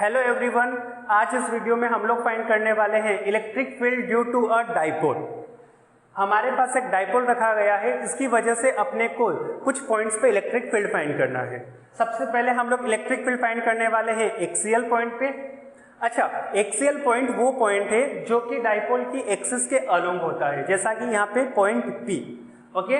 Hello everyone, आज इस video में हम लोग फाइंड करने वाले हैं electric field due to a dipole. हमारे पास एक डाइपोल रखा गया है, इसकी वजह से अपने को कुछ पॉइंट्स पे इलेक्ट्रिक फील्ड फाइंड करना है। सबसे पहले हम लोग इलेक्ट्रिक फील्ड फाइंड करने वाले हैं एक्सियल पॉइंट पे। अच्छा, एक्सियल पॉइंट वो पॉइंट है जो कि डाइपोल की एक्सिस के अलोंग होता है, जैसा कि यहाँ पे पॉइंट P। ओके,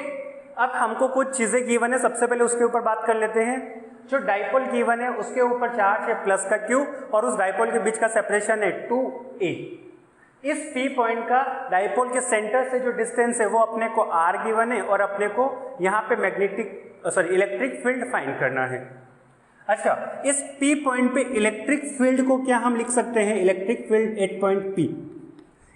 अब हमको कुछ चीजें गिवन है, सबसे पहले उसके ऊपर बात कर लेते हैं। जो डाइपोल गिवन है उसके ऊपर चार्ज है प्लस का Q और उस डाइपोल के बीच का सेपरेशन है 2a। इस P पॉइंट का डाइपोल के सेंटर से जो डिस्टेंस है वो अपने को R गिवन है और अपने को यहाँ पे इलेक्ट्रिक फील्ड फाइंड करना है। अच्छा, इस P पॉइंट पे इलेक्ट्रिक फील्ड को क्या हम लिख सकते हैं? Electric field at point P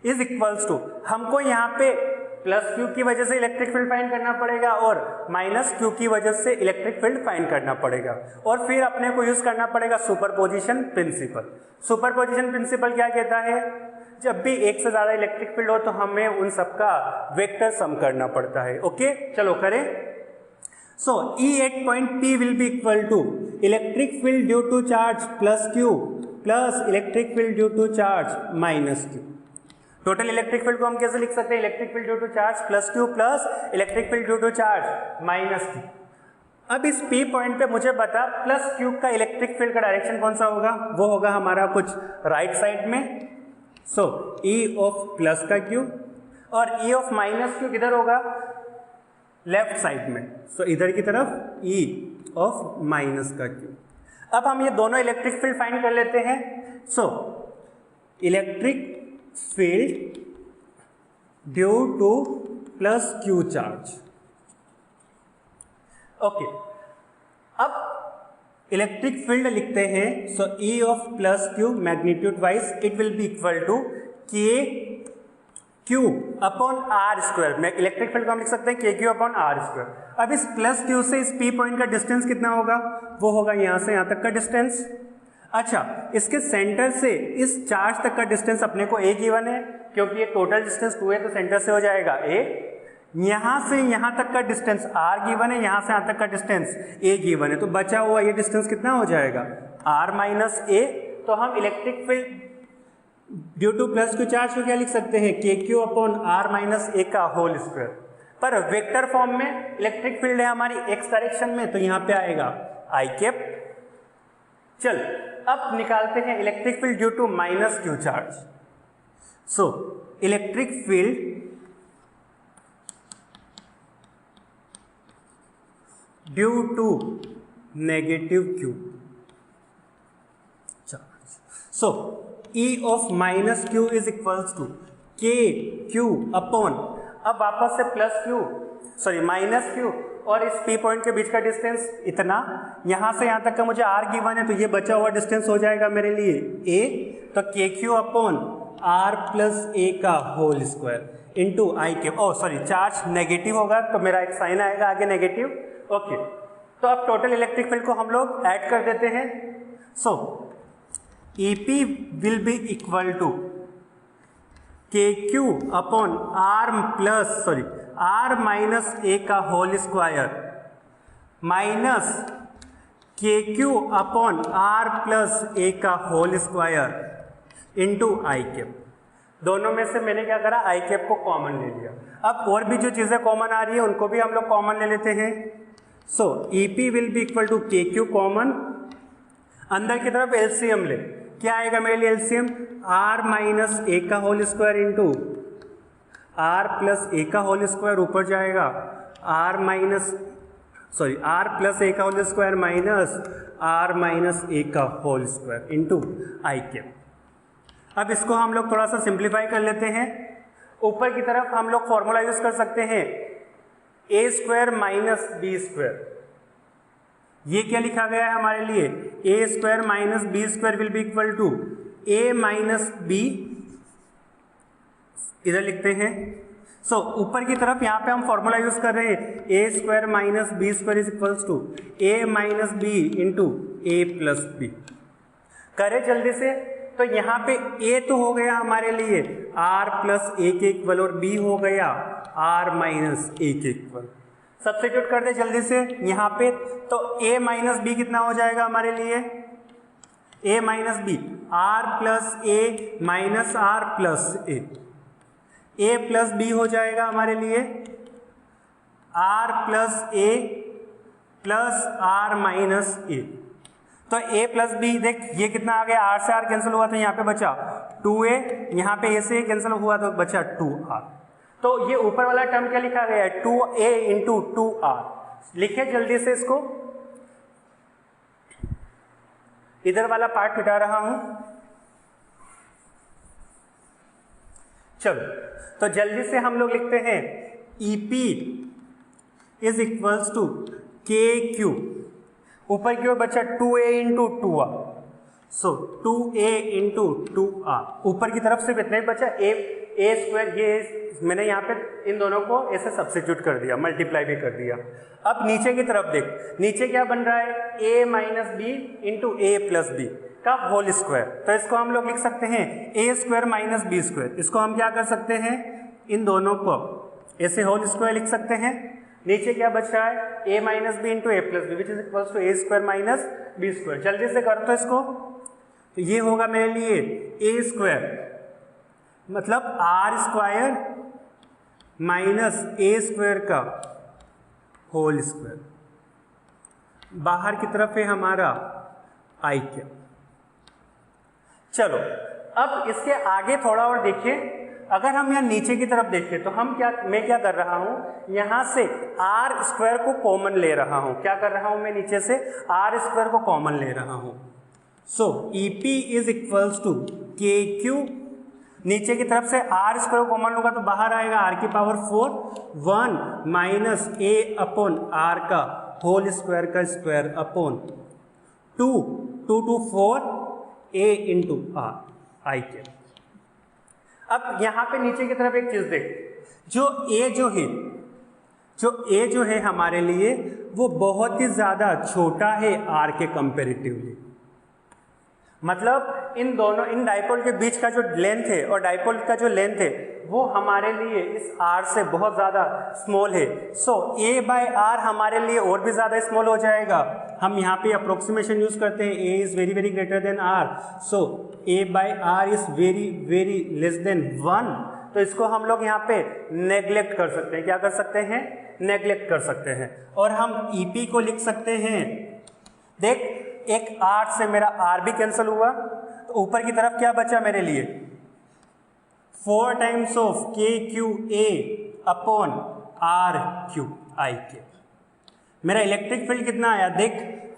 is equals to, हमको यहाँ पे प्लस Q की वजह से इलेक्ट्रिक फील्ड फाइंड करना पड़ेगा और माइनस Q की वजह से इलेक्ट्रिक फील्ड फाइंड करना पड़ेगा, और फिर अपने को यूज करना पड़ेगा सुपरपोजिशन प्रिंसिपल। सुपरपोजिशन प्रिंसिपल क्या कहता है? जब भी एक से ज्यादा इलेक्ट्रिक फील्ड हो तो हमें उन सबका वेक्टर सम करना पड़ता है। ओके, चलो करें। So E at point P will be equal to electric field due to charge plus Q plus electric field due to charge minus Q। Total electric field को हम कैसे लिख सकते हैं? Electric field due to charge plus Q plus electric field due to charge minus Q। अब इस P point पे मुझे बता प्लस Q का इलेक्ट्रिक फील्ड का डायरेक्शन कौन सा होगा? वो होगा हमारा कुछ राइट साइड में। सो E ऑफ प्लस का Q और E ऑफ माइनस Q किधर होगा? लेफ्ट साइड में। सो इधर की तरफ E ऑफ माइनस का Q। अब हम ये दोनों इलेक्ट्रिक फील्ड फाइंड कर लेते हैं। So electric field due to plus Q charge. Okay, अब इलेक्ट्रिक फील्ड लिखते हैं। So E of plus Q magnitude wise it will be equal to K Q upon R square. में electric field को हम लिख सकते हैं K Q upon R square. अब इस प्लस Q से इस P पॉइंट का डिस्टेंस कितना होगा? वो होगा यहां से यहां तक का डिस्टेंस। अच्छा, इसके सेंटर से इस चार्ज तक का डिस्टेंस अपने को a गिवन है, क्योंकि ये टोटल डिस्टेंस 2 है तो सेंटर से हो जाएगा a। यहां से यहां तक का डिस्टेंस r गिवन है, यहां से यहां तक का डिस्टेंस a गिवन है, तो बचा हुआ ये डिस्टेंस कितना हो जाएगा? r minus a। तो हम electric field due to plus Q charge को क्या लिख सकते हैं? के Q upon r minus a का होल स्क्वायर। पर वेक्टर फॉर्म में इलेक्ट्रिक फील्ड है हमारी x डायरेक्शन में, तो यहां पे आएगा i कैप। चल, अब निकालते हैं electric field due to minus Q charge. So electric field due to negative Q charge. So E of minus Q is equals to K Q upon, अब वापस से माइनस Q और इस P पॉइंट के बीच का डिस्टेंस इतना, यहां से यहां तक का मुझे R गिवन है, तो ये बचा हुआ डिस्टेंस हो जाएगा मेरे लिए A। तो KQ upon R plus A का होल स्क्वायर इंटू I के, चार्ज नेगेटिव होगा तो मेरा एक साइन आएगा आगे नेगेटिव। ओके, तो अब टोटल इलेक्ट्रिक फील्ड को हम लोग ऐड कर देते हैं। So EP will be equal to KQ upon R minus A का whole square minus KQ upon R plus A का whole square into I cap. दोनों में से मैंने क्या करा? I कैप को कॉमन ले लिया। अब और भी जो चीजें कॉमन आ रही है उनको भी हम लोग कॉमन ले लेते हैं। So EP will be equal to KQ common, अंदर की तरफ LCM ले, क्या आएगा मेरे लिए LCM? R माइनस A का whole square into R plus A का होल स्क्वायर, ऊपर जाएगा R प्लस A का whole square minus R minus A का whole square into I cap. अब इसको हम लोग थोड़ा सा सिंप्लीफाई कर लेते हैं। ऊपर की तरफ हम लोग फॉर्मूला यूज कर सकते हैं A square minus B square. ये क्या लिखा गया है हमारे लिए? A square minus B square will be equal to A minus B, इधर लिखते हैं। सो ऊपर की तरफ यहाँ पे हम फॉर्मूला यूज कर रहे हैं A square minus B square is equals to A minus B into A plus B। करें जल्दी से। तो यहाँ पे A तो हो गया हमारे लिए R प्लस A के इक्वल और B हो गया R माइनस A के इक्वल। सब्स्टिट्यूट कर दे जल्दी से यहाँ पे, तो a माइनस बी कितना हो जाएगा हमारे लिए? A minus B, R plus A minus R plus A plus B हो जाएगा हमारे लिए R plus A plus R minus A. तो a प्लस बी, देख ये कितना आ गया, r से r कैंसिल हुआ तो यहाँ पे बचा 2a, यहाँ पे a से कैंसिल हुआ तो बचा 2r। तो ये ऊपर वाला टर्म क्या लिखा गया है, 2a इंटू 2r। लिखे जल्दी से इसको, इधर वाला पार्ट मिटा रहा हूं। चलो तो जल्दी से हम लोग लिखते हैं EP is equals to KQ, ऊपर की ओर बचा 2a इंटू 2r, सो 2a इंटू 2r। ऊपर की तरफ सिर्फ इतना ही बचा, a स्क्वायर, ये मैंने यहाँ पे इन दोनों को ऐसे सब्स्टिट्यूट कर दिया, मल्टीप्लाई भी कर दिया। अब नीचे की तरफ देख, नीचे क्या बन रहा है, a minus B into A plus B का होल स्क्वायर। तो इसको हम लोग लिख सकते हैं a square minus B square. इसको हम क्या कर सकते हैं, इन दोनों को ऐसे होल स्क्वायर लिख सकते हैं। नीचे क्या बच रहा है, a minus B into A plus B which is equals to A square minus B square. जल्दी से कर दो इसको, तो ये होगा मेरे लिए a स्क्वायर मतलब r स्क्वायर माइनस ए स्क्वायर का होल स्क्वायर। बाहर की तरफ है हमारा i क्या। चलो अब इसके आगे थोड़ा और देखिए, अगर हम यहाँ नीचे की तरफ देखें तो मैं क्या कर रहा हूँ, यहाँ से आर स्क्वायर को कॉमन ले रहा हूँ। क्या कर रहा हूँ मैं, नीचे से आर स्क्वायर को कॉमन ले रहा हूँ। So EP is equals to KQ, नीचे की तरफ से आर स्क्वायर को कॉमन लूंगा तो बाहर आएगा r की power 4, 1 minus a upon r का होल स्क्वायर का square upon 2 to 4 a into r i के। अब यहाँ पे नीचे की तरफ एक चीज देख, जो a जो है हमारे लिए वो बहुत ही ज्यादा छोटा है r के कंपेरेटिवली। मतलब इन डाइपोल के बीच का जो लेंथ है और डाइपोल का जो लेंथ है वो हमारे लिए इस r से बहुत ज़्यादा स्मॉल है। सो a बाय r हमारे लिए और भी ज़्यादा स्मॉल हो जाएगा। हम यहाँ पे अप्रोक्सीमेशन यूज करते हैं, a is very very greater than r, so a by r is very very less than 1। तो इसको हम लोग यहाँ पे नेग्लेक्ट कर सकते हैं। क्या कर सकते हैं, नेग्लेक्ट कर सकते हैं। और हम EP को लिख सकते हैं, देख एक r से मेरा r भी कैंसिल हुआ तो ऊपर की तरफ क्या बचा मेरे लिए, 4 times of KQA upon R cube I के। मेरा इलेक्ट्रिक फील्ड कितना आया, देख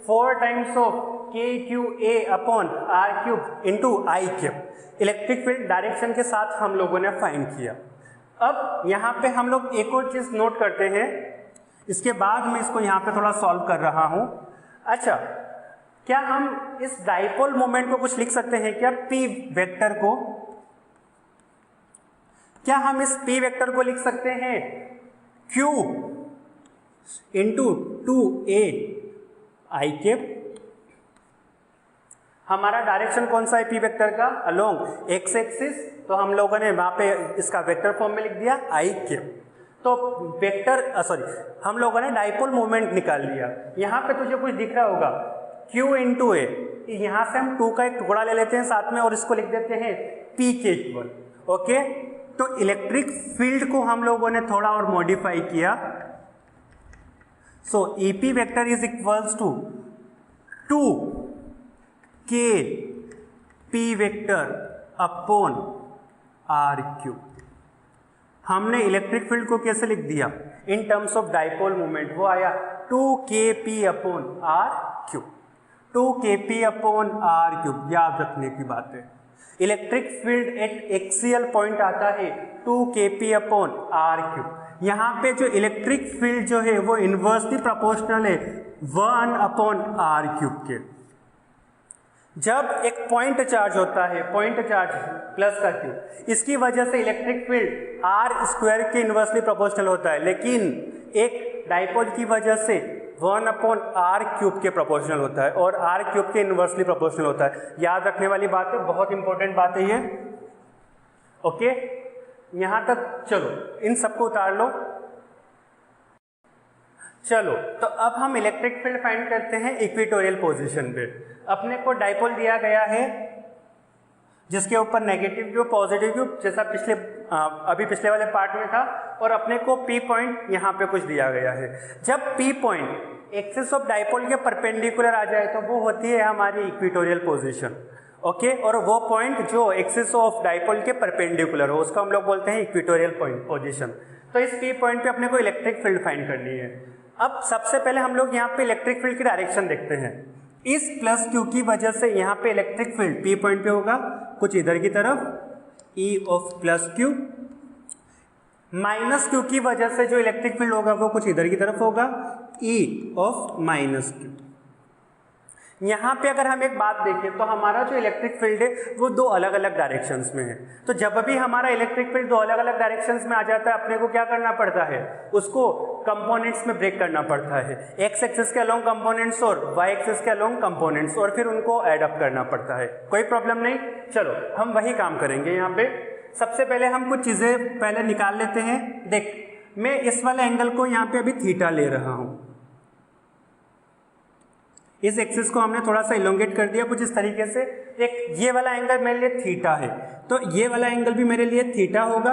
4 times of KQA upon R cube into I cube. Electric field direction के साथ हम लोगों ने फाइंड किया। अब यहाँ पे हम लोग एक और चीज नोट करते हैं, इसके बाद मैं इसको यहाँ पे थोड़ा सॉल्व कर रहा हूँ। अच्छा, क्या हम इस डाइपोल मोमेंट को कुछ लिख सकते हैं क्या, P वेक्टर को? क्या हम इस P वेक्टर को लिख सकते हैं Q into 2A I cap? हमारा डायरेक्शन कौन सा है P वेक्टर का, अलोंग एक्स एक्सिस, तो हम लोगों ने वहां पे इसका वेक्टर फॉर्म में लिख दिया I कैप। तो वेक्टर हम लोगों ने डाइपोल मोमेंट निकाल लिया। यहाँ पे तुझे कुछ दिख रहा होगा Q इंटू ए, यहाँ से हम 2 का एक टुकड़ा ले लेते हैं साथ में और इसको लिख देते हैं P के इक्वल। ओके, तो इलेक्ट्रिक फील्ड को हम लोगों ने थोड़ा और मॉडिफाई किया। So EP vector is equals to 2K P vector upon R cube. हमने इलेक्ट्रिक फील्ड को कैसे लिख दिया, in terms of dipole moment, वो आया 2KP upon R cube. 2KP upon R cube, याद रखने की बात है। Electric field at axial point आता है 2KP अपॉन R क्यूब। यहाँ पे जो इलेक्ट्रिक फील्ड जो है वो इनवर्सली प्रोपोर्शनल है 1 अपॉन R क्यूब के। जब एक पॉइंट चार्ज होता है, पॉइंट चार्ज प्लस का क्यू, इसकी वजह से इलेक्ट्रिक फील्ड R स्क्वायर के इनवर्सली प्रोपोर्शनल होता है, लेकिन एक डाइपोल की वजह से 1 अपॉन R क्यूब के प्रोपोर्शनल होता है और R क्यूब के इनवर्सली प्रोपोर्शनल होता है। याद रखने वाली बात है, बहुत इंपॉर्टेंट बात है ये। ओके, यहां तक चलो इन सबको उतार लो। चलो तो अब हम इलेक्ट्रिक फील्ड फाइंड करते हैं इक्वेटोरियल पोजीशन पे। अपने को डाइपोल दिया गया है जिसके ऊपर नेगेटिव क्यूब पॉजिटिव क्यूब जैसा अभी पिछले वाले पार्ट में था, और अपने को पी पॉइंट यहाँ पे कुछ दिया गया है। जब P point axis of dipole के परपेंडिकुलर आ जाए तो वो होती है हमारी इक्वेटोरियल पोजीशन। ओके, और वो पॉइंट जो एक्सिस ऑफ डाइपोल के परपेंडिकुलर हो उसको हम लोग बोलते हैं इक्वेटोरियल पॉइंट पोजीशन। तो इस पी पॉइंट पे अपने को इलेक्ट्रिक फील्ड फाइंड करनी है। अब सबसे पहले हम लोग यहाँ पे इलेक्ट्रिक फील्ड की डायरेक्शन देखते हैं। इस प्लस क्यू की वजह से यहाँ पे इलेक्ट्रिक फील्ड पी पॉइंट पे होगा कुछ इधर की तरफ, E of plus Q. Minus Q की वजह से जो इलेक्ट्रिक फील्ड होगा वो कुछ इधर की तरफ होगा, E ऑफ माइनस क्यू। यहाँ पे अगर हम एक बात देखें तो हमारा जो इलेक्ट्रिक फील्ड है वो दो अलग अलग डायरेक्शंस में है। तो जब भी हमारा इलेक्ट्रिक फील्ड दो अलग अलग डायरेक्शंस में आ जाता है अपने को क्या करना पड़ता है, उसको कंपोनेंट्स में ब्रेक करना पड़ता है। एक्स एक्सिस के अलोंग कंपोनेंट्स और वाई एक्सिस के अलोंग कंपोनेंट्स, और फिर उनको एड अप करना पड़ता है। कोई प्रॉब्लम नहीं, चलो हम वही काम करेंगे। यहाँ पे सबसे पहले हम कुछ चीजें पहले निकाल लेते हैं। देख, मैं इस वाले एंगल को यहाँ पे अभी थीटा ले रहा हूं। इस एक्सिस को हमने थोड़ा सा इलोंगेट कर दिया कुछ इस तरीके से। एक ये वाला एंगल मेरे लिए थीटा है, तो ये वाला एंगल भी मेरे लिए थीटा होगा।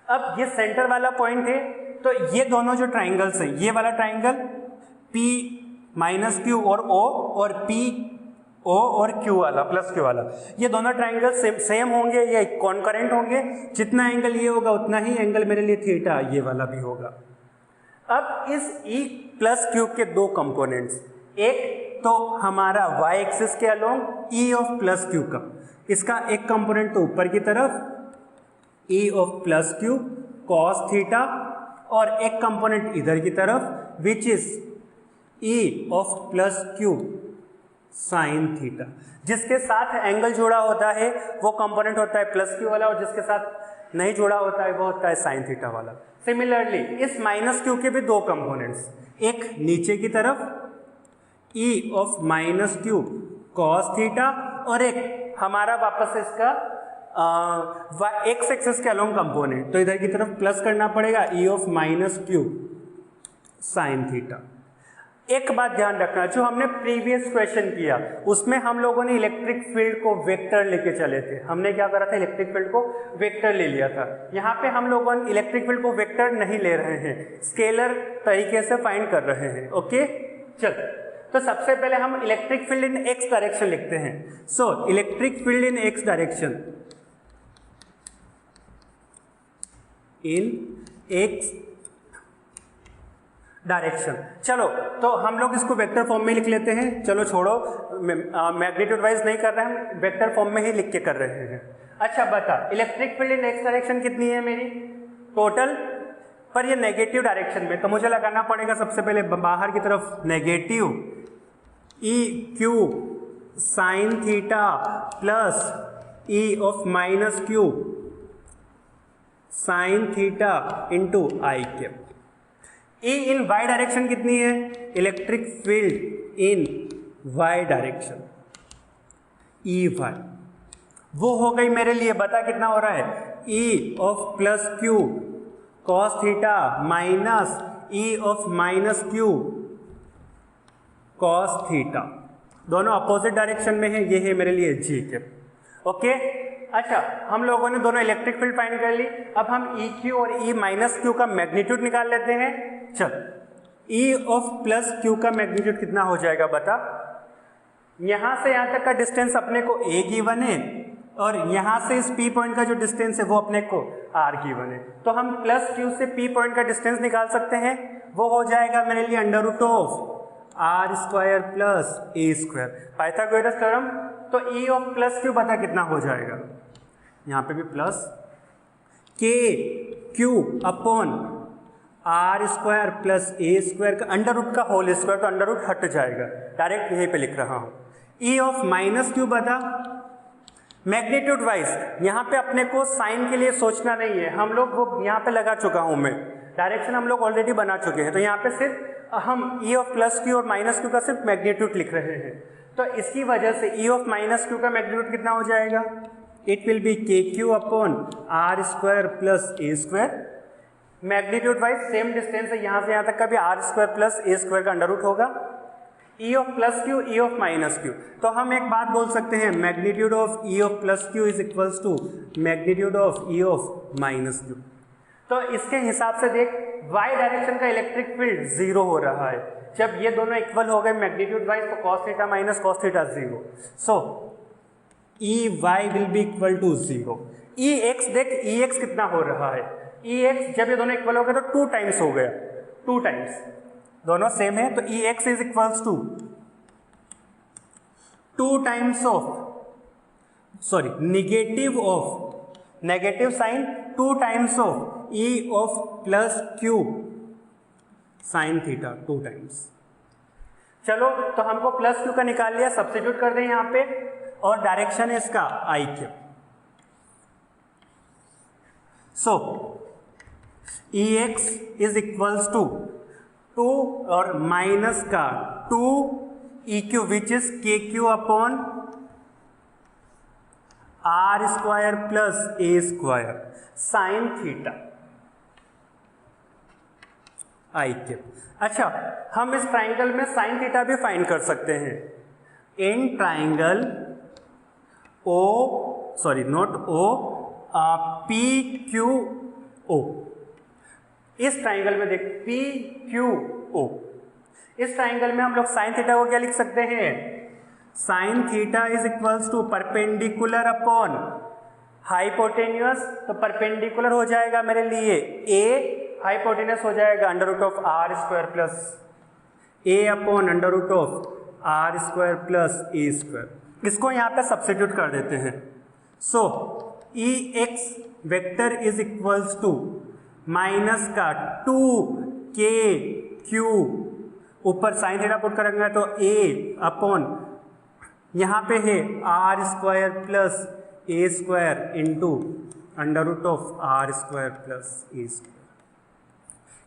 अब ये सेंटर वाला पॉइंट है, तो ये दोनों जो ट्राइंगल्स हैं, ये वाला ट्राइंगल P माइनस क्यू और O, और P O और Q वाला प्लस Q वाला, ये दोनों ट्राइंगल सेम होंगे, ये कॉन्करेंट होंगे। जितना एंगल ये होगा उतना ही एंगल मेरे लिए थीटा ये वाला भी होगा। अब इस E प्लस क्यू के दो कंपोनेंट्स, एक तो हमारा y एक्सिस के along E of plus Q का, इसका एक कंपोनेंट तो ऊपर की तरफ E of plus Q cos theta, और एक कंपोनेंट इधर की तरफ which is E of plus Q sine theta. जिसके साथ एंगल जुड़ा होता है वो कंपोनेंट होता है प्लस क्यू वाला, और जिसके साथ नहीं जुड़ा होता है वो होता है साइन थीटा वाला। सिमिलरली इस माइनस क्यू के भी दो कंपोनेंट्स, एक नीचे की तरफ E of minus Q cos theta, और एक हमारा वापस इसका एक्स एक्सिस के अलोंग कंपोनेंट, तो इधर की तरफ प्लस करना पड़ेगा E of minus Q sine theta. एक बात ध्यान रखना, जो हमने प्रीवियस क्वेश्चन किया उसमें हम लोगों ने इलेक्ट्रिक फील्ड को वेक्टर लेके चले थे। हमने क्या करा था, इलेक्ट्रिक फील्ड को वेक्टर ले लिया था। यहाँ पे हम लोगों ने इलेक्ट्रिक फील्ड को वेक्टर नहीं ले रहे हैं, स्केलर तरीके से फाइंड कर रहे हैं। ओके, चल तो सबसे पहले हम इलेक्ट्रिक फील्ड इन एक्स डायरेक्शन लिखते हैं। सो इलेक्ट्रिक फील्ड इन एक्स डायरेक्शन, इन एक्स डायरेक्शन। चलो तो हम लोग इसको वेक्टर फॉर्म में लिख लेते हैं। चलो छोड़ो, मैग्नीट्यूड वाइज नहीं कर रहे हैं, हम वेक्टर फॉर्म में ही लिख के कर रहे हैं। अच्छा बता, इलेक्ट्रिक फील्ड इन एक्स डायरेक्शन कितनी है मेरी टोटल, पर ये नेगेटिव डायरेक्शन में, तो मुझे लगाना पड़ेगा सबसे पहले बाहर की तरफ negative E Q sine theta plus E of minus Q sine theta into I cap. E in y direction कितनी है, इलेक्ट्रिक फील्ड इन y डायरेक्शन EY, वो हो गई मेरे लिए। बता कितना हो रहा है, E of plus Q cos theta minus E of minus Q cos theta, दोनों अपोजिट डायरेक्शन में है। ये है मेरे लिए जी कैप। ओके, अच्छा हम लोगों ने दोनों इलेक्ट्रिक फील्ड फाइंड कर ली। अब हम E क्यू और E माइनस क्यू का मैग्नीट्यूड निकाल लेते हैं। चल, E ऑफ प्लस क्यू का मैग्नीट्यूड कितना हो जाएगा बता। यहां से यहां तक का डिस्टेंस अपने को A गिवन है, और यहां से इस P पॉइंट का जो डिस्टेंस है वो अपने को R गिवन है। तो हम प्लस क्यू से P पॉइंट का डिस्टेंस निकाल सकते हैं। वो हो जाएगा मेरे लिए under root of R square plus A square, Pythagoras theorem. तो E ऑफ प्लस क्यू बता कितना हो जाएगा, यहाँ पे भी plus K q upon R square plus A square का अंडर रूट का होल स्क्वायर, तो अंडर रूट हट जाएगा, डायरेक्ट यहीं पे लिख रहा हूँ। E ऑफ माइनस क्यू बता मैग्नीट्यूड वाइज, यहाँ पे अपने को साइन के लिए सोचना नहीं है, हम लोग वो यहाँ पे लगा चुका हूँ मैं, डायरेक्शन हम लोग ऑलरेडी बना चुके हैं। तो यहाँ पे सिर्फ हम E ऑफ प्लस क्यू और माइनस क्यू का सिर्फ मैग्नीट्यूड लिख रहे हैं। तो इसकी वजह से E ऑफ माइनस क्यू का मैग्नीट्यूड कितना हो जाएगा, it will be K q upon R square plus A square. Magnitude wise same distance है यहाँ से यहाँ तक का भी R square plus A square का अंडर रूट होगा, E of plus q E of minus q. तो हम एक बात बोल सकते हैं, magnitude of E of plus q is equals to magnitude of E of minus q. तो इसके हिसाब से देख y डायरेक्शन का इलेक्ट्रिक फील्ड जीरो हो रहा है। जब ये दोनों इक्वल हो गए मैग्नीट्यूड वाइज तो cos theta minus cos theta zero, so E Y will be equal to zero. E X देख ई एक्स कितना हो रहा है, ई एक्स जब ये दोनों इक्वल हो गए तो 2 टाइम्स हो गया, 2 टाइम्स दोनों सेम है, तो E X is equals to 2 times of sorry negative sine 2 times of E of plus Q sine theta 2 times. चलो तो हमको प्लस क्यू का निकाल लिया, सब्स्टिट्यूट कर दें यहाँ पे, और डायरेक्शन है इसका I Q. So E X is equals to 2 और माइनस का 2 E q which is K q upon R square plus A square sine theta I Q. अच्छा, हम इस ट्राइंगल में साइन थीटा भी फाइंड कर सकते हैं। In triangle O sorry not O P Q O, इस ट्राइंगल में देख पी क्यू ओ, इस ट्राइंगल में हम लोग साइन थीटा को क्या लिख सकते हैं, sine theta is equals to perpendicular upon hypotenuse, तो परपेंडिकुलर हो जाएगा मेरे लिए ए, हाइपोटेन्यूस हो जाएगा under root of R square plus A upon under root of R square plus A square. इसको यहाँ पे सब्स्टिट्यूट कर देते हैं। So E X vector is equals to minus का 2 के क्यू, ऊपर साइन थीटा पुट करेंगे तो ए अपॉन यहाँ पे है R square plus A square into under root of R square plus A square.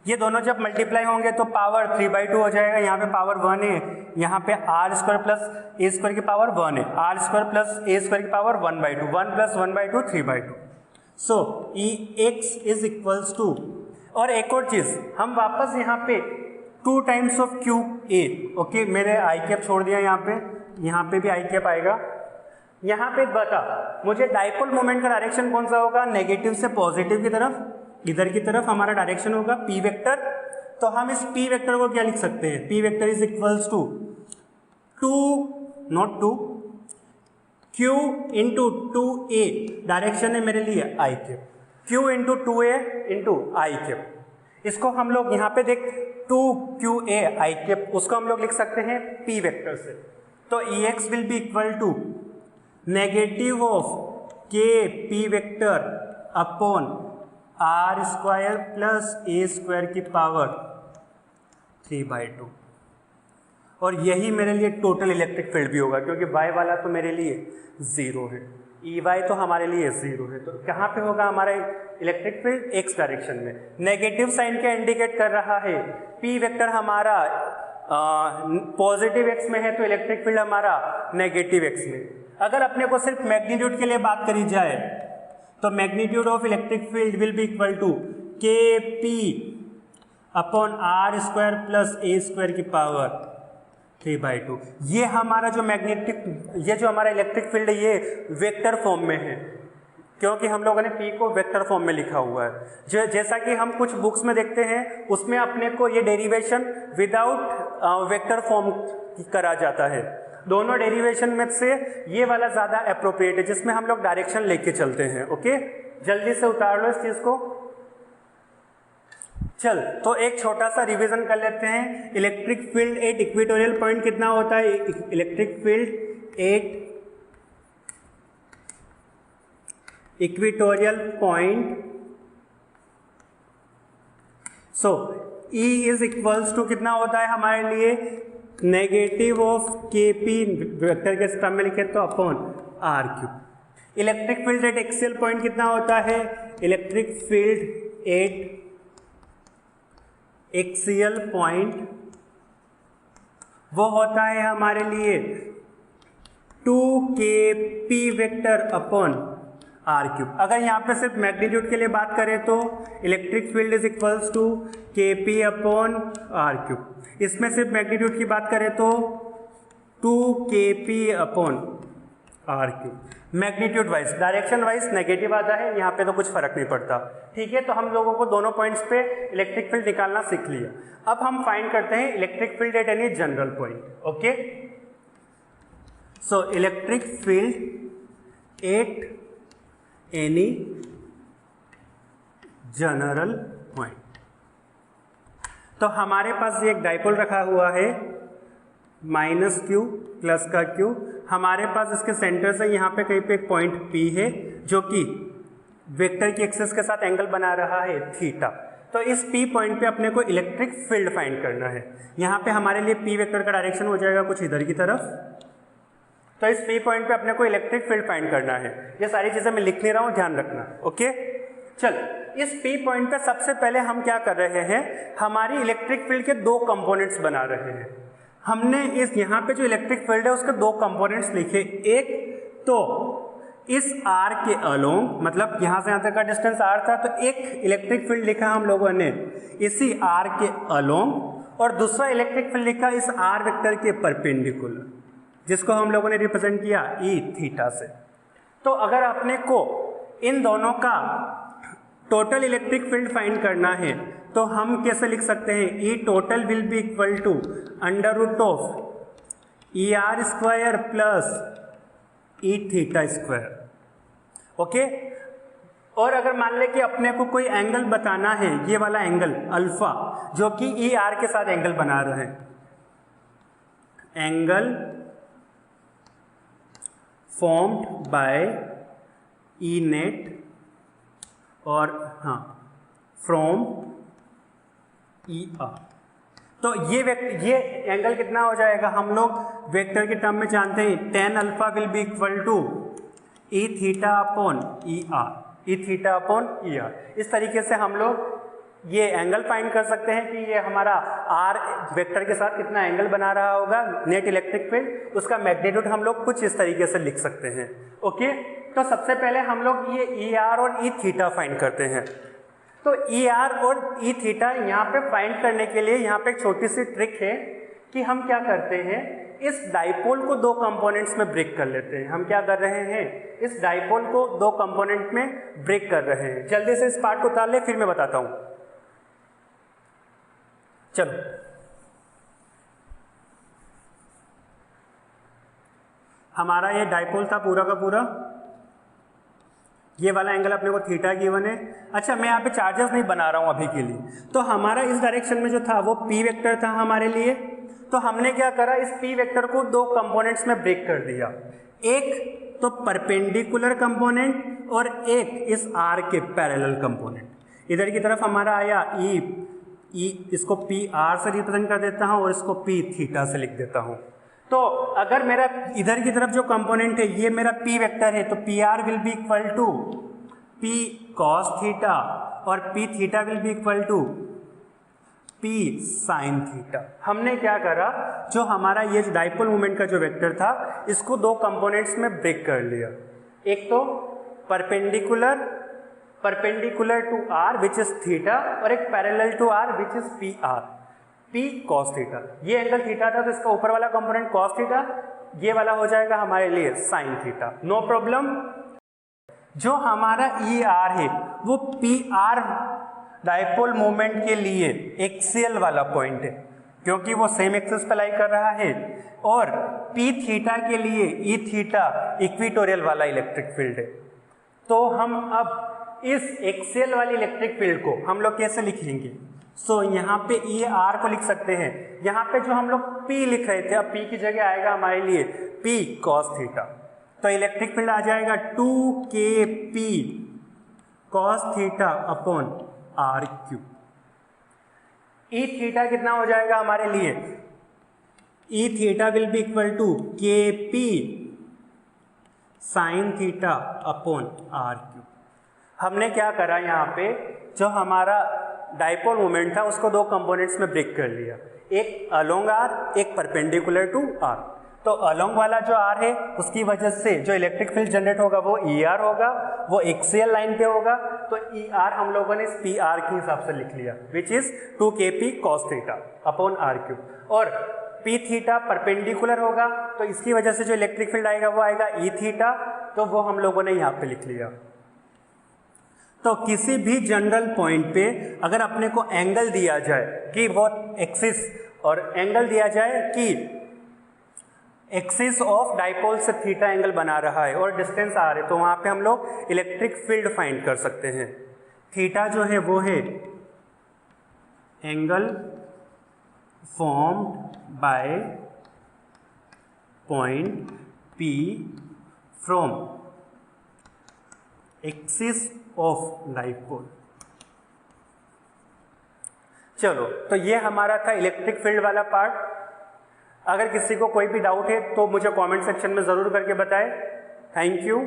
ये दोनों जब मल्टीप्लाई होंगे तो पावर 3/2 हो जाएगा, यहाँ पे पावर 1 है, यहाँ पे R square plus A square की पावर 1 है, R square plus A square की power 1/2, 1 plus 1/2 3/2। So E X is equals to, और एक और चीज हम वापस यहाँ पे 2 times of Q A, okay मैंने आई कैप छोड़ दिया यहाँ पे भी आई कैप आएगा। यहाँ पे बता मुझे डाइपोल मोमेंट का डायरेक्शन कौन सा होगा, नेगेटिव से पॉजिटिव की तरफ, इधर की तरफ हमारा डायरेक्शन होगा पी वेक्टर। तो हम इस पी वेक्टर को क्या लिख सकते हैं, P vector is equals to 2 not 2 Q into 2a, direction है मेरे लिए I cap, Q into 2a into I cap. इसको हम लोग यहाँ पे देख 2QA आई कैप, उसको हम लोग लिख सकते हैं पी वेक्टर से। तो E X will be equal to negative of K P vector upon R square plus A square की पावर 3/2, और यही मेरे लिए टोटल इलेक्ट्रिक फील्ड भी होगा, क्योंकि वाई वाला तो मेरे लिए 0 है, ई वाई तो हमारे लिए 0 है। तो कहाँ पे होगा हमारा इलेक्ट्रिक फील्ड, एक्स डायरेक्शन में। नेगेटिव साइन क्या इंडिकेट कर रहा है, पी वेक्टर हमारा पॉजिटिव एक्स में है तो इलेक्ट्रिक फील्ड हमारा नेगेटिव एक्स में। अगर अपने को सिर्फ मैग्नीट्यूड के लिए बात करी जाए तो magnitude of electric field will be equal to K P upon R square plus A square की पावर 3/2। ये हमारा जो ये जो हमारा इलेक्ट्रिक फील्ड है ये वेक्टर फॉर्म में है, क्योंकि हम लोगों ने पी को वेक्टर फॉर्म में लिखा हुआ है। जैसा कि हम कुछ बुक्स में देखते हैं उसमें अपने को ये डेरिवेशन विदाउट वेक्टर फॉर्म करा जाता है। दोनों डेरिवेशन में से ये वाला ज़्यादा अप्रोप्रिएट है, जिसमें हम लोग डायरेक्शन लेके चलते हैं। ओके, जल्दी से उतार लो इस चीज़ को। चल तो एक छोटा सा रिवीजन कर लेते हैं। Electric field at equatorial point कितना होता है, electric field at equatorial point, so E is equals to कितना होता है हमारे लिए, negative of K P vector के टर्म में लिखे तो upon R cube. Electric field at axial point कितना होता है, electric field at axial point वो होता है हमारे लिए 2 K P vector upon R cube. अगर यहाँ पे सिर्फ मैग्नीट्यूड के लिए बात करें तो electric field is equals to K P upon R cube. इसमें सिर्फ मैग्नीट्यूड की बात करें तो 2kp upon R cube. Magnitude wise, direction wise negative आता है, यहाँ पे तो कुछ फर्क नहीं पड़ता। ठीक है, तो हम लोगों को दोनों पॉइंट्स पे इलेक्ट्रिक फील्ड निकालना सीख लिया। अब हम फाइंड करते हैं electric field at any general point. Okay, so electric field at any general point. तो हमारे पास ये एक डाइपोल रखा हुआ है, माइनस क्यू प्लस का क्यू। हमारे पास इसके सेंटर से यहाँ पे कहीं पे एक पॉइंट P है जो कि वेक्टर की एक्सिस के साथ एंगल बना रहा है थीटा। तो इस P पॉइंट पे अपने को इलेक्ट्रिक फील्ड फाइंड करना है। यहाँ पे हमारे लिए P वेक्टर का डायरेक्शन हो जाएगा कुछ इधर की तरफ। तो इस P पॉइंट पे अपने को इलेक्ट्रिक फील्ड फाइंड करना है। ये सारी चीजें मैं लिख नहीं रहा हूँ, ध्यान रखना। ओके, चल इस P पॉइंट पे सबसे पहले हम क्या कर रहे हैं, हमारी इलेक्ट्रिक फील्ड के दो कंपोनेंट्स बना रहे हैं। हमने इस यहाँ पे जो इलेक्ट्रिक फील्ड है उसके दो कंपोनेंट्स लिखे। एक तो इस R के अलोंग, मतलब यहाँ से यहाँ तक का डिस्टेंस R था, तो एक इलेक्ट्रिक फील्ड लिखा हम लोगों ने इसी R के अलोंग, और दूसरा इलेक्ट्रिक फील्ड लिखा इस R वेक्टर के परपेंडिकुलर, जिसको हम लोगों ने रिप्रेजेंट किया E थीटा से। तो अगर अपने को इन दोनों का टोटल इलेक्ट्रिक फील्ड फाइंड करना है तो हम कैसे लिख सकते हैं, E total will be equal to under root of E R square plus E theta square. Okay, और अगर मान ले कि अपने को कोई एंगल बताना है, ये वाला एंगल अल्फा जो कि ई आर के साथ एंगल बना रहे हैं, angle formed by E net और हाँ फ्रॉम ई आर। तो ये एंगल कितना हो जाएगा, हम लोग वेक्टर के टर्म में जानते हैं tan alpha will be equal to E theta upon E R, E theta upon E R. इस तरीके से हम लोग ये एंगल फाइंड कर सकते हैं कि ये हमारा आर वेक्टर के साथ कितना एंगल बना रहा होगा नेट इलेक्ट्रिक फील्ड, उसका मैग्नीट्यूड हम लोग कुछ इस तरीके से लिख सकते हैं। ओके, तो सबसे पहले हम लोग ये ई आर और ई थीटा फाइंड करते हैं। तो ई आर और ई थीटा यहाँ पे फाइंड करने के लिए यहाँ पे एक छोटी सी ट्रिक है कि हम क्या करते हैं, इस डाइपोल को दो कंपोनेंट्स में ब्रेक कर लेते हैं। हम क्या कर रहे हैं, इस डाइपोल को दो कंपोनेंट में ब्रेक कर रहे हैं। जल्दी से इस पार्ट को उतार ले, फिर मैं बताता हूँ। चलो, हमारा ये डाइपोल था पूरा का पूरा, ये वाला एंगल अपने को थीटा गिवन है। अच्छा, मैं यहाँ पे चार्जेस नहीं बना रहा हूँ अभी के लिए। तो हमारा इस डायरेक्शन में जो था वो P वेक्टर था हमारे लिए। तो हमने क्या करा, इस P वेक्टर को दो कंपोनेंट्स में ब्रेक कर दिया। एक तो परपेंडिकुलर कंपोनेंट और एक इस R के पैरेलल कंपोनेंट। इधर की तरफ हमारा आया E, इसको PR से रिप्रेजेंट कर देता हूँ और इसको P थीटा से लिख देता हूँ। तो अगर मेरा इधर की तरफ जो कंपोनेंट है ये मेरा P वेक्टर है, तो PR will be equal to P cos theta और P theta will be equal to P sin theta. हमने क्या करा, जो हमारा ये डाइपोल मोमेंट का जो वेक्टर था इसको दो कंपोनेंट्स में ब्रेक कर लिया। एक तो perpendicular to R which is theta, और एक parallel to R which is PR, P cos theta. ये एंगल थीटा था तो इसका ऊपर वाला कंपोनेंट cos थीटा, ये वाला हो जाएगा हमारे लिए sin थीटा। No problem. जो हमारा ER है वो PR डाइपोल मोमेंट के लिए एक्सियल वाला पॉइंट है, क्योंकि वो सेम एक्सिस पे लाई कर रहा है, और P थीटा के लिए E थीटा इक्वेटोरियल वाला इलेक्ट्रिक फील्ड है। तो हम अब इस एक्सियल वाली इलेक्ट्रिक फील्ड को हम लोग कैसे लिखेंगे, सो यहाँ पे ई आर को लिख सकते हैं। यहाँ पे जो हम लोग P लिख रहे थे, अब P की जगह आएगा हमारे लिए P cos थीटा। तो इलेक्ट्रिक फील्ड आ जाएगा 2kP cos theta upon R cube. E theta कितना हो जाएगा हमारे लिए, E theta will be equal to KP sine theta upon R cube. हमने क्या करा, यहाँ पे जो हमारा डाइपोल मोमेंट था उसको दो कंपोनेंट्स में ब्रेक कर लिया, एक अलोंग आर, एक परपेंडिकुलर टू आर। तो अलोंग वाला जो आर है उसकी वजह से जो इलेक्ट्रिक फील्ड जनरेट होगा वो ई आर होगा, वो एक्सियल लाइन पे होगा, तो ई आर हम लोगों ने पी आर के हिसाब से लिख लिया which is 2kp cos theta upon R cube. और पी थीटा परपेंडिकुलर होगा तो इसकी वजह से जो इलेक्ट्रिक फील्ड आएगा वो आएगा ई थीटा, तो वो हम लोगों ने यहाँ पे लिख लिया। तो किसी भी जनरल पॉइंट पे अगर अपने को एंगल दिया जाए कि वो एक्सिस, और एंगल दिया जाए कि एक्सिस ऑफ डाइपोल से थीटा एंगल बना रहा है और डिस्टेंस आर है, तो वहां पे हम लोग इलेक्ट्रिक फील्ड फाइंड कर सकते हैं। थीटा जो है वो है angle formed by point P from axis of dipole. चलो, तो ये हमारा था इलेक्ट्रिक फील्ड वाला पार्ट। अगर किसी को कोई भी डाउट है तो मुझे कमेंट सेक्शन में ज़रूर करके बताएं। Thank you.